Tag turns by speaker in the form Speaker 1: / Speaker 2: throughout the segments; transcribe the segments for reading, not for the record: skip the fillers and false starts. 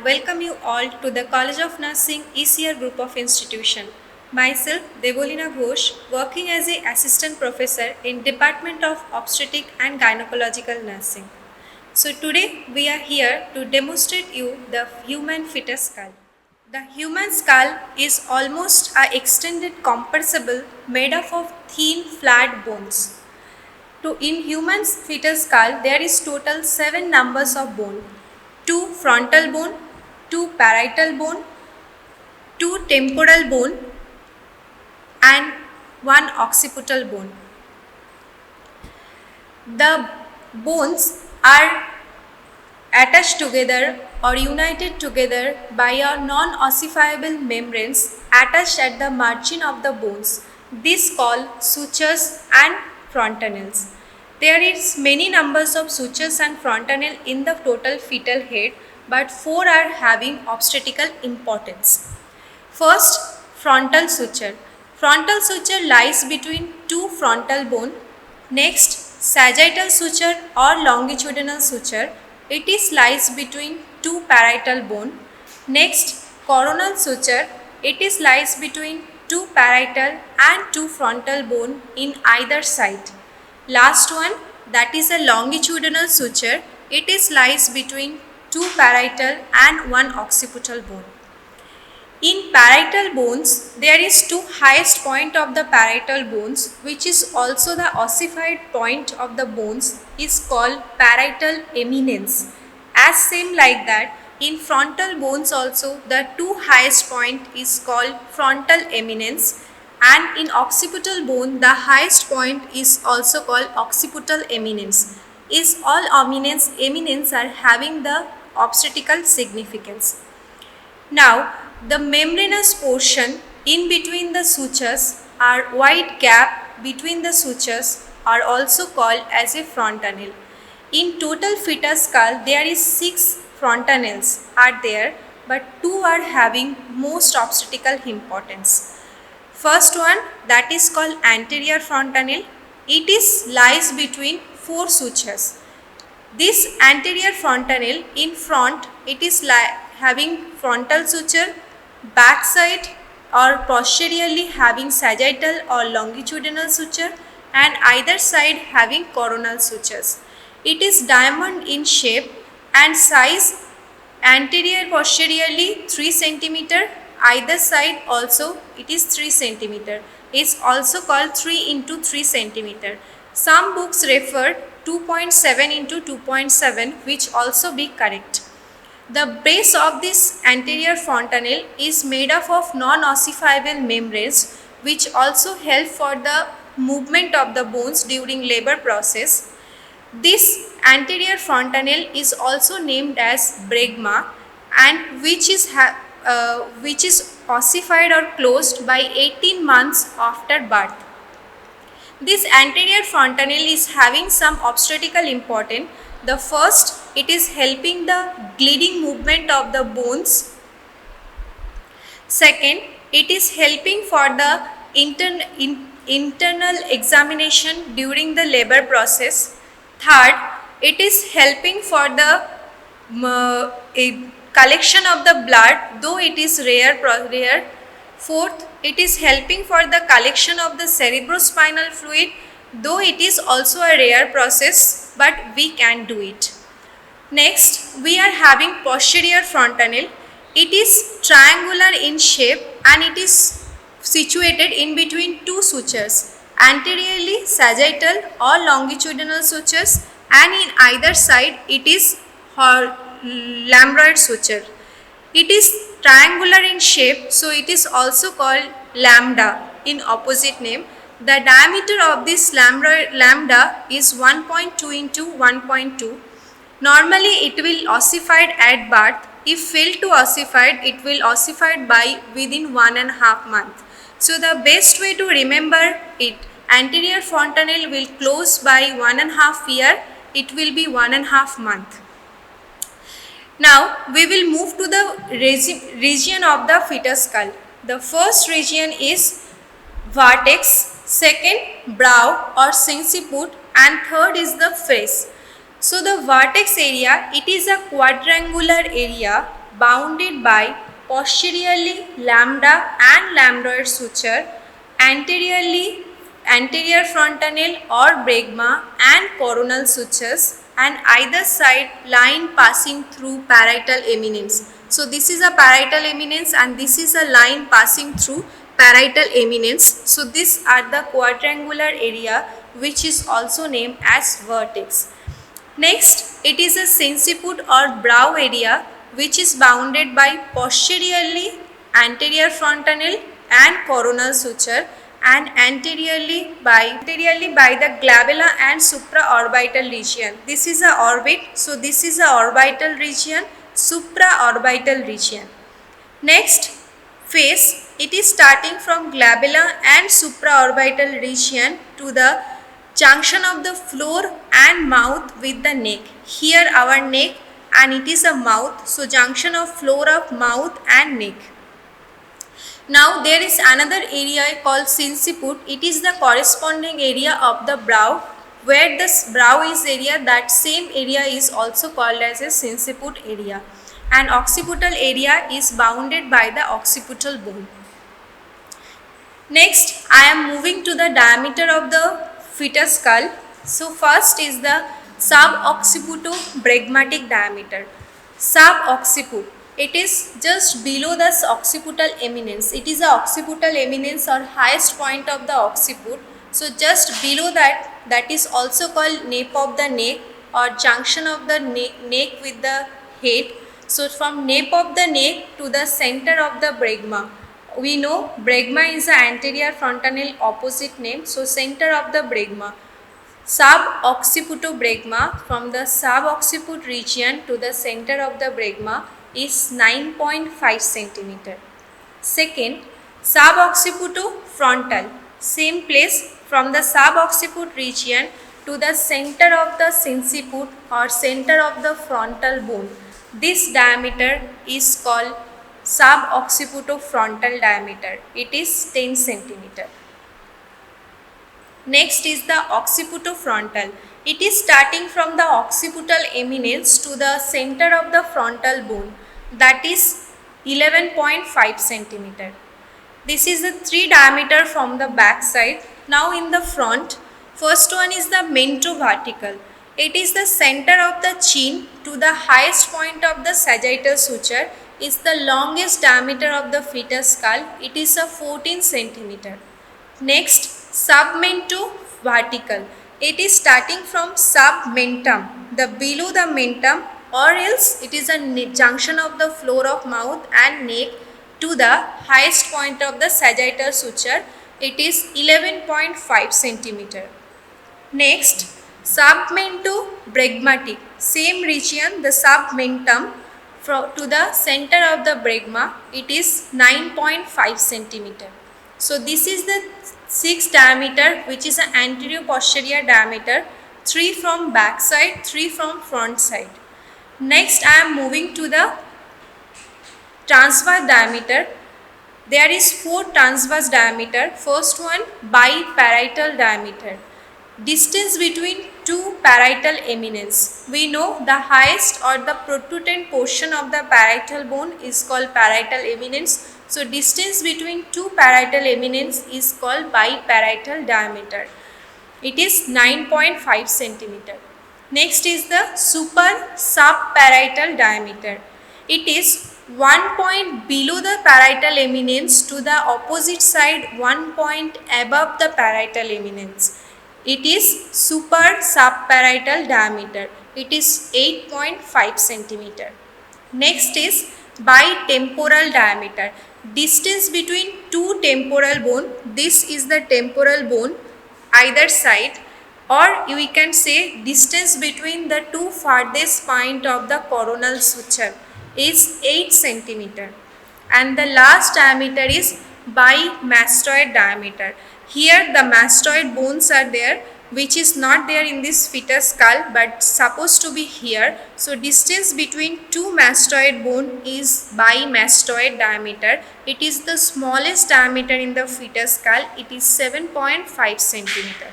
Speaker 1: welcome you all to the College of Nursing ECR group of institution. Myself, Devolina Ghosh, working as an assistant professor in Department of Obstetric and Gynecological Nursing. So today we are here to demonstrate you the human fetus skull. The human skull is almost a extended compressible made up of thin flat bones. In human fetus skull, there is total 7 numbers of bone. 2 frontal bone, 2 parietal bone, 2 temporal bone and 1 occipital bone. The bones are attached together or united together by a non-ossifiable membranes attached at the margin of the bones. This called sutures and frontanels. There is many numbers of sutures and frontanel in the total fetal head, but 4 are having obstetrical importance. First, frontal suture. Frontal suture lies between 2 frontal bone. Next, sagittal suture or longitudinal suture. It is lies between 2 parietal bone. Next, coronal suture. It is lies between 2 parietal and 2 frontal bone in either side. Last one, that is a longitudinal suture. It is lies between 2 parietal and 1 occipital bone. In parietal bones, there is 2 highest point of the parietal bones, which is also the ossified point of the bones, is called parietal eminence. As same like that, in frontal bones also the 2 highest point is called frontal eminence, and in occipital bone the highest point is also called occipital eminence. Is all eminence are having the obstetrical significance. Now, the membranous portion in between the sutures or wide gap between the sutures are also called as a frontanel. In total fetus skull, there is 6 frontanels are there, but 2 are having most obstetrical importance. First one, that is called anterior frontanel. It is lies between 4 sutures. This anterior frontanel in front, it is having frontal suture, back side or posteriorly having sagittal or longitudinal suture, and either side having coronal sutures. It is diamond in shape and size, anterior posteriorly 3 cm, either side also it is 3 cm. Is also called 3 into 3 cm. Some books refer 2.7 into 2.7, which also be correct. The base of this anterior frontanel is made up of non-ossifiable membranes, which also help for the movement of the bones during labor process. This anterior frontanel is also named as bregma, and which is ossified or closed by 18 months after birth. This anterior frontanel is having some obstetrical importance. The first, it is helping the gliding movement of the bones. Second, it is helping for the internal examination during the labor process. Third, it is helping for the collection of the blood, though it is rare. Fourth, it is helping for the collection of the cerebrospinal fluid, though it is also a rare process, but we can do it. Next, we are having posterior frontanel. It is triangular in shape and it is situated in between 2 sutures, anteriorly sagittal or longitudinal sutures, and in either side it is lambdoid suture. It is triangular in shape, so it is also called lambda in opposite name. The diameter of this lambda is 1.2 into 1.2. Normally it will ossified at birth. If failed to ossified, it will ossified by within 1.5 months. So the best way to remember it, anterior frontanel will close by 1.5 year. It will be 1.5 month. Now we will move to the region of the fetus skull. The first region is vertex, second brow or sinciput, and third is the face. So the vertex area, it is a quadrangular area bounded by posteriorly lambda and lambdoid suture, anterior fontanelle or bregma and coronal sutures, and either side line passing through parietal eminence. So this is a parietal eminence and this is a line passing through parietal eminence. So these are the quadrangular area which is also named as vertex. Next, it is a sinciput or brow area which is bounded by posteriorly anterior fontanelle and coronal suture, and anteriorly by the glabella and supraorbital region. This is a orbit, so this is a orbital region, supraorbital region. Next, face, it is starting from glabella and supraorbital region to the junction of the floor and mouth with the neck. Here our neck and it is a mouth, so junction of floor of mouth and neck. Now there is another area called sinciput. It is the corresponding area of the brow. Where this brow is area, that same area is also called as a sinciput area. And occipital area is bounded by the occipital bone. Next, I am moving to the diameter of the fetus skull. So first is the suboccipitobregmatic diameter. Subocciput, it is just below the occipital eminence. It is the occipital eminence or highest point of the occiput. So just below that, that is also called nape of the neck or junction of the neck with the head. So from nape of the neck to the center of the bregma. We know bregma is the anterior fontanelle opposite name. So center of the bregma. Suboccipitobregma, from the subocciput region to the center of the bregma is 9.5 centimeter. Second, suboccipitofrontal, same place from the subocciput region to the center of the sinciput or center of the frontal bone. This diameter is called suboccipitofrontal diameter. It is 10 centimeter. Next is the occipitofrontal. It is starting from the occipital eminence to the center of the frontal bone, that is 11.5 centimeter. This is the 3 diameter from the back side. Now in the front, first one is the mentovertical. It is the center of the chin to the highest point of the sagittal suture, is the longest diameter of the fetus skull. It is a 14 centimeter. Next, submentovertical. It is starting from submentum, the below the mentum, or else it is a junction of the floor of mouth and neck to the highest point of the sagittal suture. It is 11.5 centimeter. Next, submentobregmatic. Same region, the submentum to the center of the bregma. It is 9.5 centimeter. So this is the 6 diameter, which is an anterior posterior diameter, 3 from back side, 3 from front side. Next, I am moving to the transverse diameter. There is 4 transverse diameter. First one, biparietal diameter. Distance between 2 parietal eminence. We know the highest or the protrudent portion of the parietal bone is called parietal eminence. So distance between 2 parietal eminence is called biparietal diameter. It is 9.5 centimeter. Next is the super subparietal diameter. It is 1 point below the parietal eminence to the opposite side 1 point above the parietal eminence. It is super subparietal diameter. It is 8.5 centimeter. Next is bitemporal diameter. Distance between 2 temporal bone. This is the temporal bone either side, or we can say distance between the 2 farthest point of the coronal suture is 8 centimeter. And the last diameter is bimastoid diameter. Here the mastoid bones are there, which is not there in this fetus skull but supposed to be here. So distance between 2 mastoid bone is bimastoid diameter. It is the smallest diameter in the fetus skull. It is 7.5 centimeter.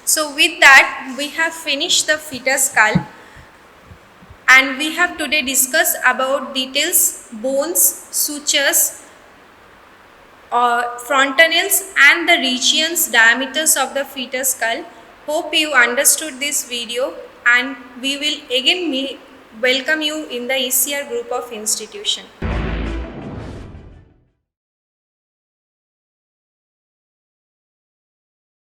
Speaker 1: So with that we have finished the fetus skull. and we have today discussed about details, bones, sutures, frontanels and the regions diameters of the fetus skull. Hope you understood this video, and we will again welcome you in the ECR group of institution.